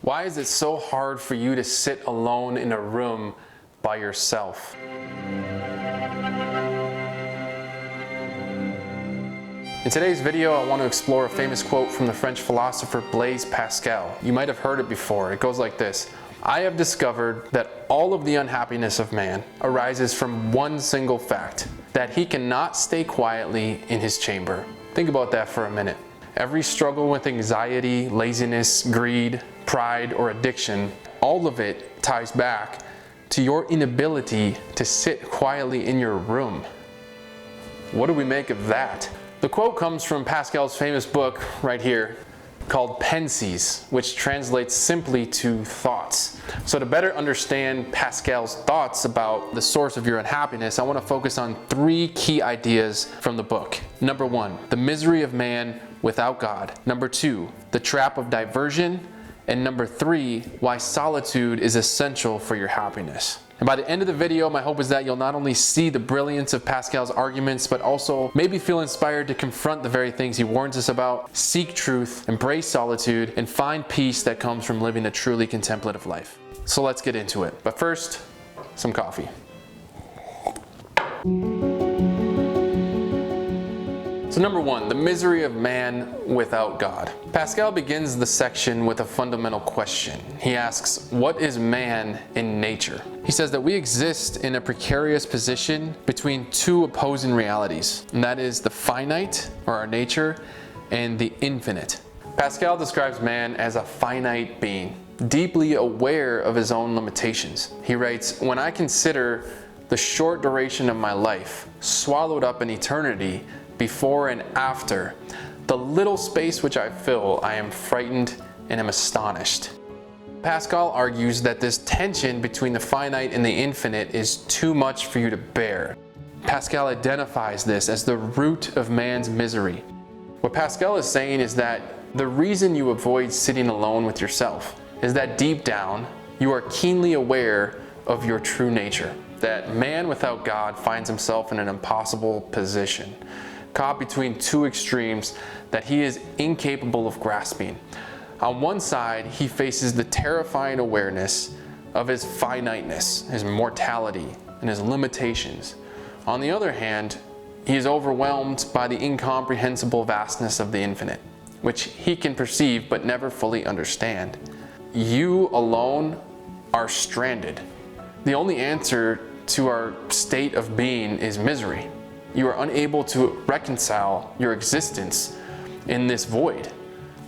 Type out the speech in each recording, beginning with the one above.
Why is it so hard for you to sit alone in a room by yourself? In today's video, I want to explore a famous quote from the French philosopher Blaise Pascal. You might have heard it before. It goes like this: I have discovered that all of the unhappiness of man arises from one single fact, that he cannot stay quietly in his chamber. Think about that for a minute. Every struggle with anxiety, laziness, greed, pride, or addiction, all of it ties back to your inability to sit quietly in your room. What do we make of that? The quote comes from Pascal's famous book right here called Pensées, which translates simply to thoughts. So to better understand Pascal's thoughts about the source of your unhappiness, I want to focus on three key ideas from the book. Number one, the misery of man without God. Number two, the trap of diversion. And number three, why solitude is essential for your happiness. And by the end of the video, my hope is that you'll not only see the brilliance of Pascal's arguments, but also maybe feel inspired to confront the very things he warns us about, seek truth, embrace solitude, and find peace that comes from living a truly contemplative life. So let's get into it. But first, some coffee. So number one, the misery of man without God. Pascal begins the section with a fundamental question. He asks, what is man in nature? He says that we exist in a precarious position between two opposing realities, and that is the finite, or our nature, and the infinite. Pascal describes man as a finite being, deeply aware of his own limitations. He writes, when I consider the short duration of my life, swallowed up in eternity, before and after, the little space which I fill, I am frightened and am astonished. Pascal argues that this tension between the finite and the infinite is too much for you to bear. Pascal identifies this as the root of man's misery. What Pascal is saying is that the reason you avoid sitting alone with yourself is that deep down, you are keenly aware of your true nature, that man without God finds himself in an impossible position, caught between two extremes that he is incapable of grasping. On one side, he faces the terrifying awareness of his finiteness, his mortality, and his limitations. On the other hand, he is overwhelmed by the incomprehensible vastness of the infinite, which he can perceive but never fully understand. You alone are stranded. The only answer to our state of being is misery. You are unable to reconcile your existence in this void.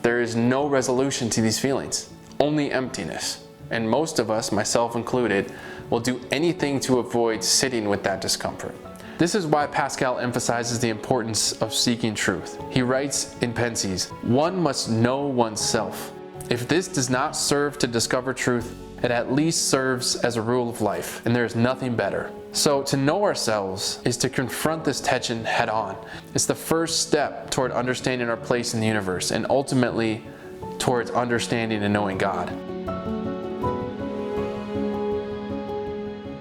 There is no resolution to these feelings, only emptiness. And most of us, myself included, will do anything to avoid sitting with that discomfort. This is why Pascal emphasizes the importance of seeking truth. He writes in Pensées, one must know oneself. If this does not serve to discover truth, it at least serves as a rule of life, and there is nothing better. So to know ourselves is to confront this tension head on. It's the first step toward understanding our place in the universe, and ultimately towards understanding and knowing God.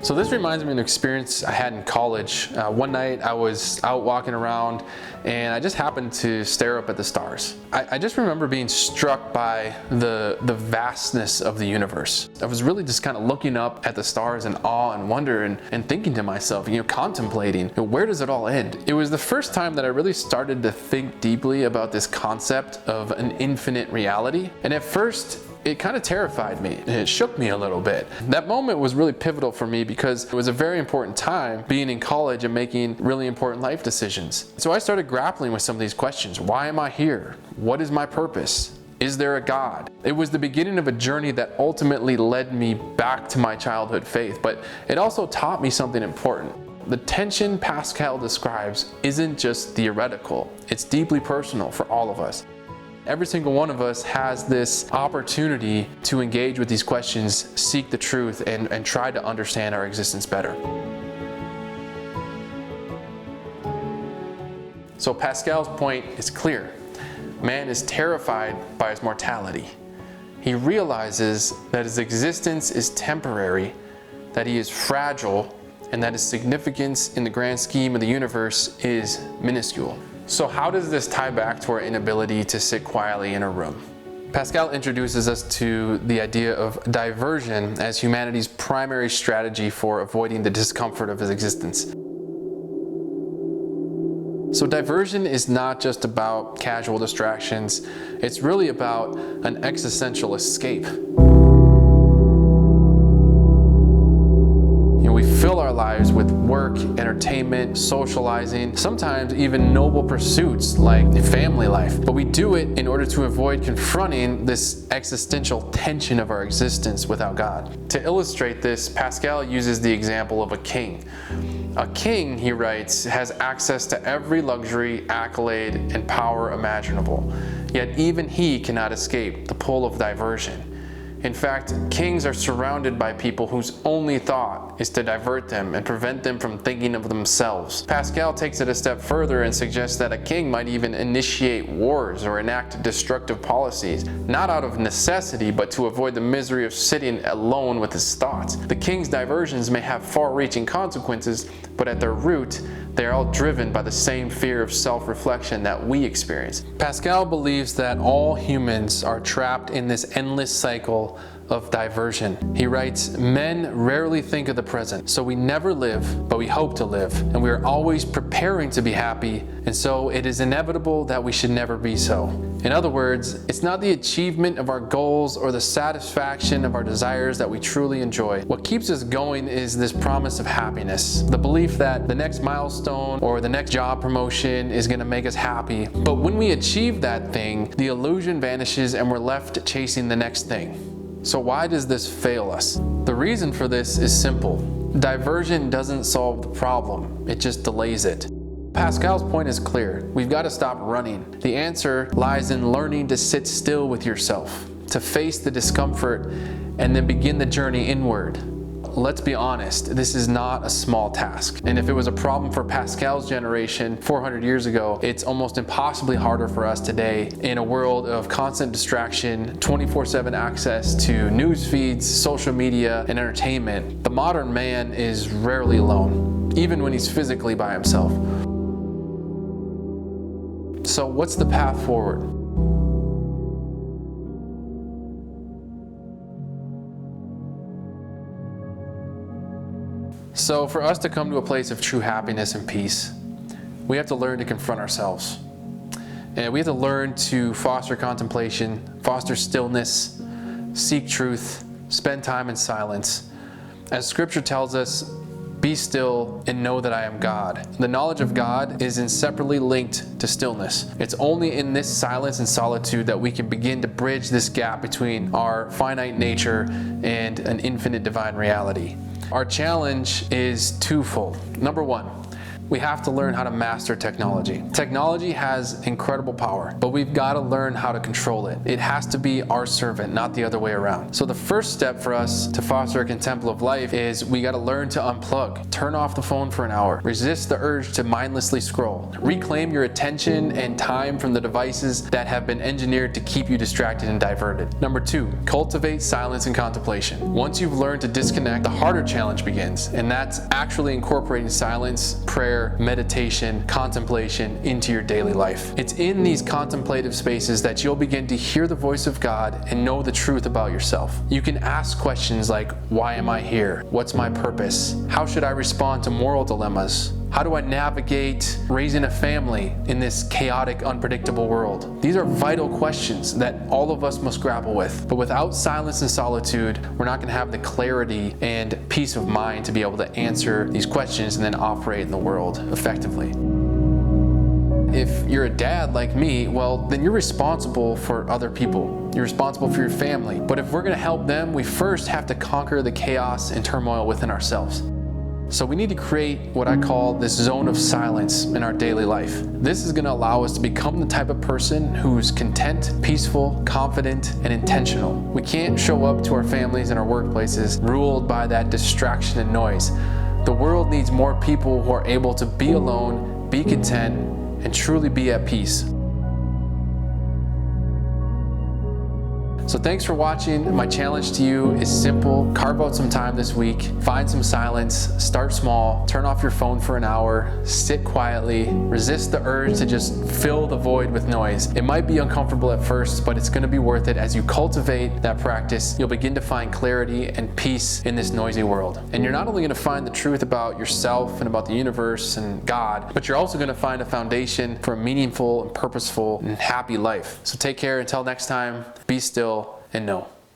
So this reminds me of an experience I had in college. One night I was out walking around and I just happened to stare up at the stars. I just remember being struck by the vastness of the universe. I was really just kind of looking up at the stars in awe and wonder and thinking to myself, contemplating, where does it all end? It was the first time that I really started to think deeply about this concept of an infinite reality. And at first, it kind of terrified me and it shook me a little bit. That moment was really pivotal for me because it was a very important time being in college and making really important life decisions. So I started grappling with some of these questions. Why am I here? What is my purpose? Is there a God? It was the beginning of a journey that ultimately led me back to my childhood faith, but it also taught me something important. The tension Pascal describes isn't just theoretical, it's deeply personal for all of us. Every single one of us has this opportunity to engage with these questions, seek the truth, and try to understand our existence better. So Pascal's point is clear. Man is terrified by his mortality. He realizes that his existence is temporary, that he is fragile, and that his significance in the grand scheme of the universe is minuscule. So how does this tie back to our inability to sit quietly in a room? Pascal introduces us to the idea of diversion as humanity's primary strategy for avoiding the discomfort of his existence. So diversion is not just about casual distractions, it's really about an existential escape. We fill our lives with work, entertainment, socializing, sometimes even noble pursuits like family life. But we do it in order to avoid confronting this existential tension of our existence without God. To illustrate this, Pascal uses the example of a king. A king, he writes, has access to every luxury, accolade, and power imaginable. Yet even he cannot escape the pull of diversion. In fact, kings are surrounded by people whose only thought is to divert them and prevent them from thinking of themselves. Pascal takes it a step further and suggests that a king might even initiate wars or enact destructive policies, not out of necessity, but to avoid the misery of sitting alone with his thoughts. The king's diversions may have far-reaching consequences, but at their root, they are all driven by the same fear of self-reflection that we experience. Pascal believes that all humans are trapped in this endless cycle of diversion. He writes, "Men rarely think of the present, so we never live, but we hope to live, and we are always preparing to be happy, and so it is inevitable that we should never be so." In other words, it's not the achievement of our goals or the satisfaction of our desires that we truly enjoy. What keeps us going is this promise of happiness, the belief that the next milestone or the next job promotion is going to make us happy. But when we achieve that thing, the illusion vanishes and we're left chasing the next thing. So why does this fail us? The reason for this is simple. Diversion doesn't solve the problem, it just delays it. Pascal's point is clear. We've got to stop running. The answer lies in learning to sit still with yourself, to face the discomfort, and then begin the journey inward. Let's be honest, this is not a small task. And if it was a problem for Pascal's generation 400 years ago, it's almost impossibly harder for us today in a world of constant distraction, 24/7 access to news feeds, social media, and entertainment. The modern man is rarely alone, even when he's physically by himself. So what's the path forward? So for us to come to a place of true happiness and peace, we have to learn to confront ourselves. And we have to learn to foster contemplation, foster stillness, seek truth, spend time in silence. As Scripture tells us, be still and know that I am God. The knowledge of God is inseparably linked to stillness. It's only in this silence and solitude that we can begin to bridge this gap between our finite nature and an infinite divine reality. Our challenge is twofold. Number one, we have to learn how to master technology. Technology has incredible power, but we've got to learn how to control it. It has to be our servant, not the other way around. So the first step for us to foster a contemplative life is we got to learn to unplug. Turn off the phone for an hour. Resist the urge to mindlessly scroll. Reclaim your attention and time from the devices that have been engineered to keep you distracted and diverted. Number two, cultivate silence and contemplation. Once you've learned to disconnect, the harder challenge begins, and that's actually incorporating silence, prayer, meditation, contemplation into your daily life. It's in these contemplative spaces that you'll begin to hear the voice of God and know the truth about yourself. You can ask questions like, why am I here? What's my purpose? How should I respond to moral dilemmas? How do I navigate raising a family in this chaotic, unpredictable world? These are vital questions that all of us must grapple with. But without silence and solitude, we're not going to have the clarity and peace of mind to be able to answer these questions and then operate in the world effectively. If you're a dad like me, well, then you're responsible for other people. You're responsible for your family. But if we're going to help them, we first have to conquer the chaos and turmoil within ourselves. So we need to create what I call this zone of silence in our daily life. This is going to allow us to become the type of person who's content, peaceful, confident, and intentional. We can't show up to our families and our workplaces ruled by that distraction and noise. The world needs more people who are able to be alone, be content, and truly be at peace. So thanks for watching. My challenge to you is simple. Carve out some time this week, find some silence, start small, turn off your phone for an hour, sit quietly, resist the urge to just fill the void with noise. It might be uncomfortable at first, but it's going to be worth it. As you cultivate that practice, you'll begin to find clarity and peace in this noisy world. And you're not only going to find the truth about yourself and about the universe and God, but you're also going to find a foundation for a meaningful and purposeful and happy life. So take care. Until next time, be still and know.